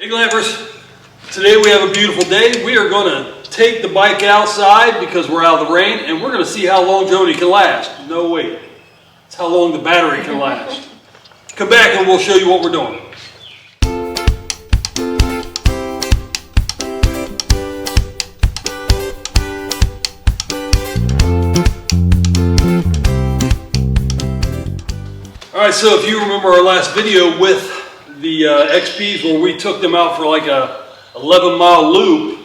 Hey Glampers, today we have a beautiful day. We are going to take the bike outside because we're out of the rain, and we're going to see how long Joni can last. No wait, it's how long the battery can last. Come back and we'll show you what we're doing. Alright, so if you remember our last video with the XPs where we took them out for like a 11-mile loop,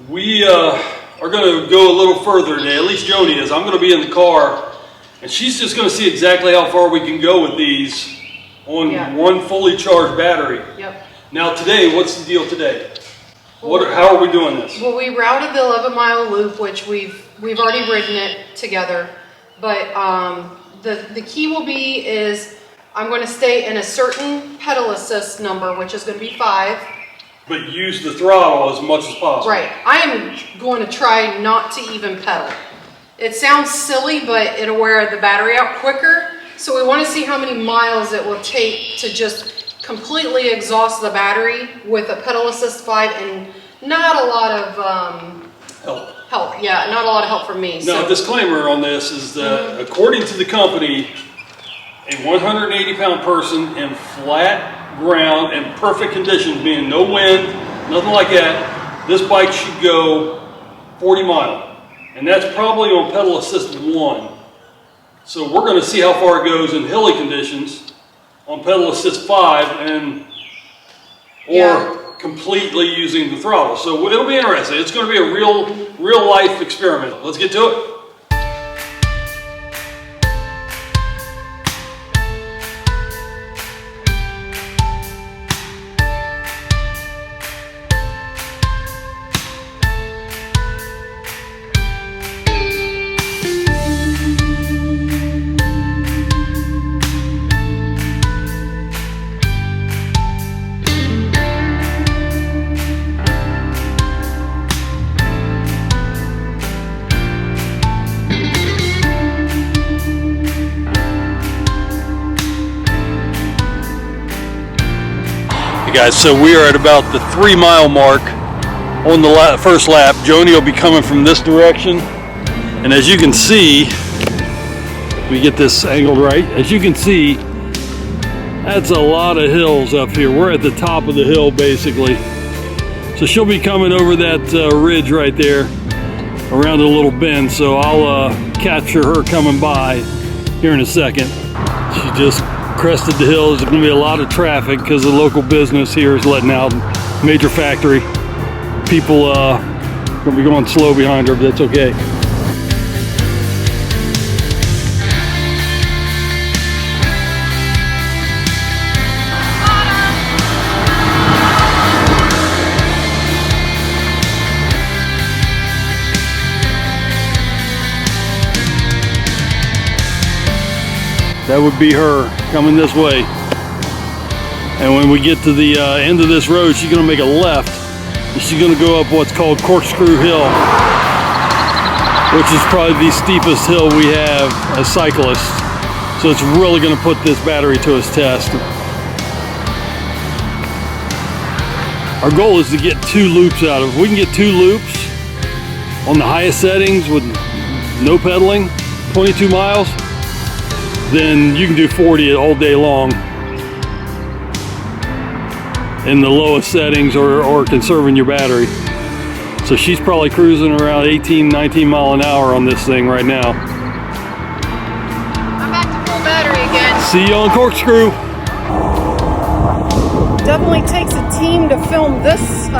we are going to go a little further today, at least Joni is. I'm going to be in the car and she's just going to see exactly how far we can go with these on one fully charged battery. Yep. Now today, what's the deal today? How are we doing this? Well, we routed the 11-mile loop, which we've already ridden it together, but the key will be is I'm going to stay in a certain pedal assist number, which is going to be 5. But use the throttle as much as possible. Right. I am going to try not to even pedal. It sounds silly, but it'll wear the battery out quicker. So we want to see how many miles it will take to just completely exhaust the battery with a pedal assist 5 and not a lot of help. Yeah, not a lot of help from me. Now, a disclaimer on this is that according to the company, a 180-pound person in flat ground and perfect conditions, meaning no wind, nothing like that, this bike should go 40 miles. And that's probably on pedal assist 1. So we're going to see how far it goes in hilly conditions on pedal assist 5 or completely using the throttle. So it'll be interesting. It's going to be a real life experiment. Let's get to it. Guys, so we are at about the 3-mile mark on the first lap. Joni will be coming from this direction, and as you can see, we get this angled right. As you can see, that's a lot of hills up here. We're at the top of the hill basically. So she'll be coming over that ridge right there around a little bend. So I'll capture her coming by here in a second. She just crested the hill. There's going to be a lot of traffic because the local business here is letting out major factory. People going to be going slow behind her, but that's okay. That would be her coming this way. And when we get to the end of this road, she's going to make a left. And she's going to go up what's called Corkscrew Hill, which is probably the steepest hill we have as cyclists. So it's really going to put this battery to its test. Our goal is to get 2 loops out of it. If we can get 2 loops on the highest settings with no pedaling, 22 miles, then you can do 40 all day long in the lowest settings or conserving your battery. So she's probably cruising around 18, 19 mile an hour on this thing right now. I'm back to full battery again. See you on Corkscrew. Definitely takes a team to film this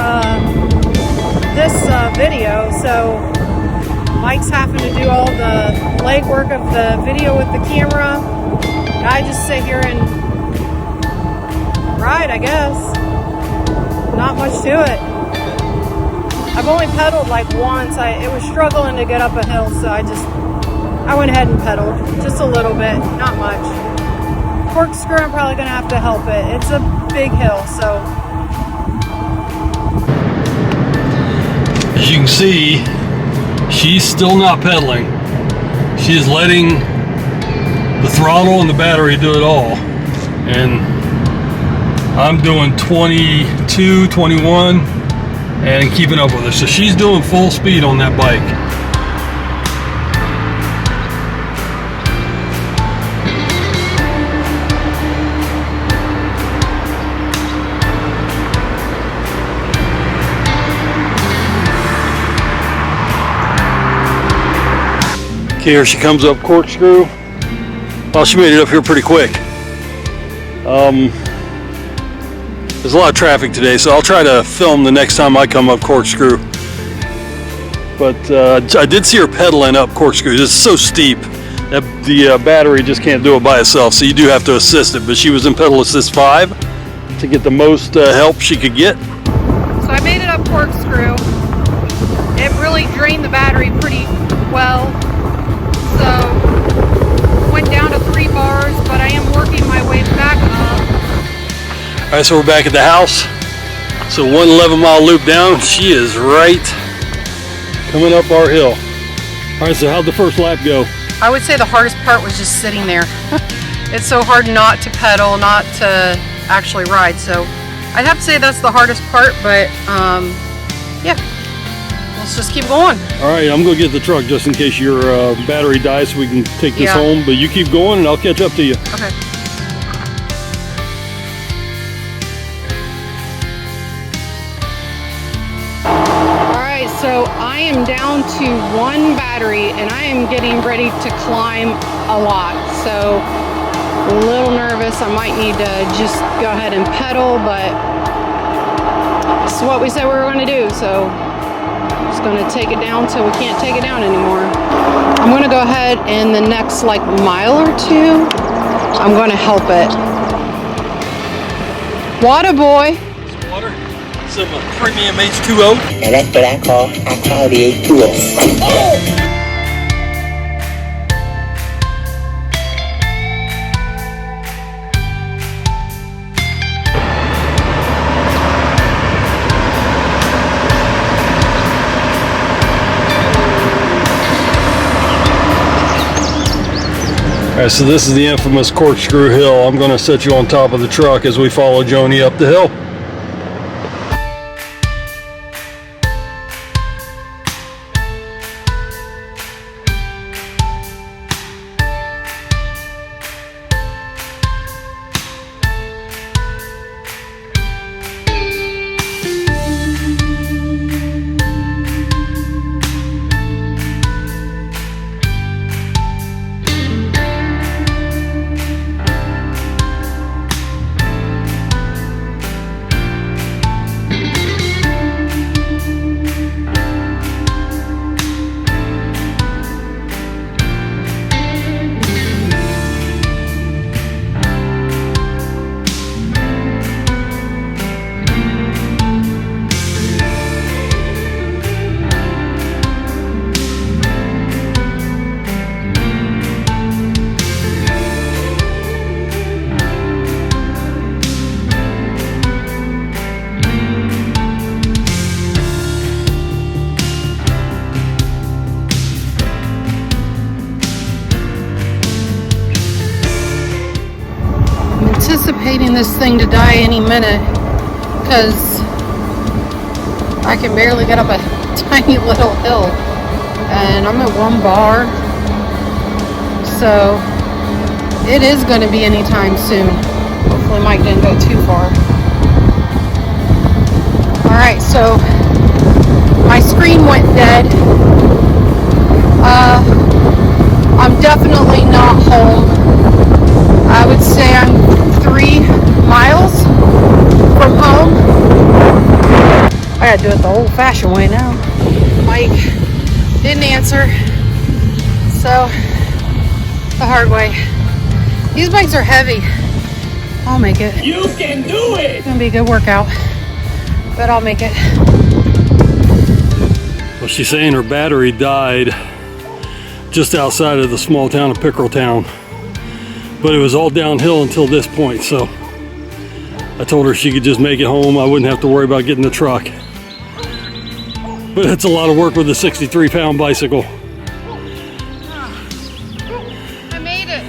video, so Mike's having to do all the legwork of the video with the camera. I just sit here and ride, I guess. Not much to it. I've only pedaled like once. It was struggling to get up a hill, so I went ahead and pedaled just a little bit, not much. Corkscrew, I'm probably gonna have to help it. It's a big hill, so. As you can see, she's still not pedaling. She's letting the throttle and the battery do it all. And I'm doing 22, 21, and keeping up with her. So she's doing full speed on that bike. Okay, here she comes up corkscrew. Well, she made it up here pretty quick. There's a lot of traffic today, so I'll try to film the next time I come up corkscrew. But I did see her pedaling up corkscrew. It's so steep that the battery just can't do it by itself, so you do have to assist it. But she was in pedal assist 5 to get the most help she could get. So I made it up corkscrew. It really drained the battery pretty well. So went down to 3 bars, but I am working my way back up. All right, so we're back at the house. So 1 11-mile loop down. She is right coming up our hill. All right, so how'd the first lap go? I would say the hardest part was just sitting there. It's so hard not to pedal, not to actually ride. So I'd have to say that's the hardest part, but yeah, let's just keep going. All right, I'm gonna get the truck just in case your battery dies so we can take this home, but you keep going and I'll catch up to you. Okay. So I am down to 1 battery and I am getting ready to climb a lot. So a little nervous. I might need to just go ahead and pedal, but this is what we said we were going to do. So I'm just going to take it down till we can't take it down anymore. I'm going to go ahead and the next like mile or 2, I'm going to help it. Water boy. Water. Some premium H2O. And that's what I call the H2O. All right, so this is the infamous corkscrew hill. I'm going to set you on top of the truck as we follow Joni up the hill. Anticipating this thing to die any minute because I can barely get up a tiny little hill and I'm at 1 bar, so it is going to be anytime soon. Hopefully Mike didn't go too far. Alright, so my screen went dead. I'm definitely not home. I would say I'm 3 miles from home. I gotta do it the old-fashioned way now. Mike didn't answer, so the hard way. These bikes are heavy. I'll make it. You can do it! It's gonna be a good workout, but I'll make it. Well, she's saying her battery died just outside of the small town of Pickrelltown. But it was all downhill until this point, so I told her she could just make it home. I wouldn't have to worry about getting the truck. But it's a lot of work with a 63-pound bicycle. I made it.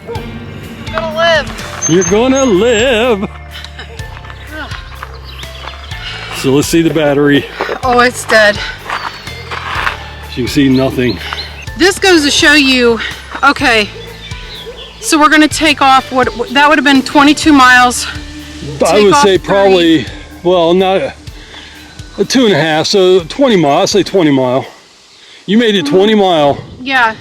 I'm gonna live. You're gonna live. So let's see the battery. Oh, it's dead. As you can see, nothing. This goes to show you, okay, so we're gonna take off what that would have been 22 miles. I would say 30. probably, well, not a 2.5, so 20 mile. I'd say 20 mile. You made it 20 mile Yeah,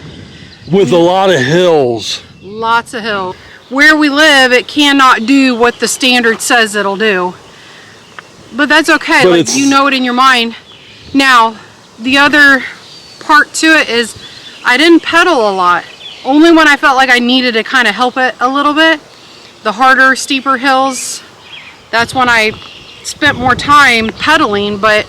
with a lot of hills. lots of hills. Where we live, it cannot do what the standard says it'll do. But that's okay, But like it's- you know it in your mind. Now, the other part to it is I didn't pedal a lot. Only when I felt like I needed to kind of help it a little bit. The harder, steeper hills, that's when I spent more time pedaling, but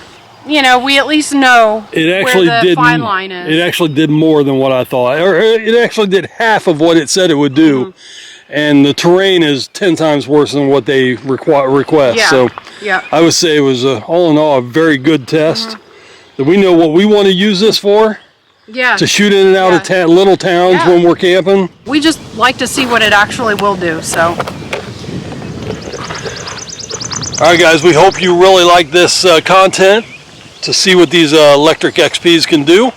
you know, we at least know It actually where the did. fine line is. It actually did more than what I thought, or it actually did half of what it said it would do. And the terrain is 10 times worse than what they request. Yeah. So Yeah. I would say it was all in all a very good test. That we know what we want to use this for. Yeah. To shoot in and out of little towns Yeah. when we're camping. We just like to see what it actually will do, so. All right, guys, we hope you really like this content to see what these electric XPs can do.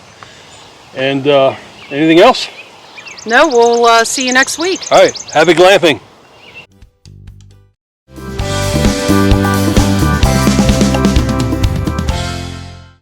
And anything else? No, we'll see you next week. All right, happy glamping.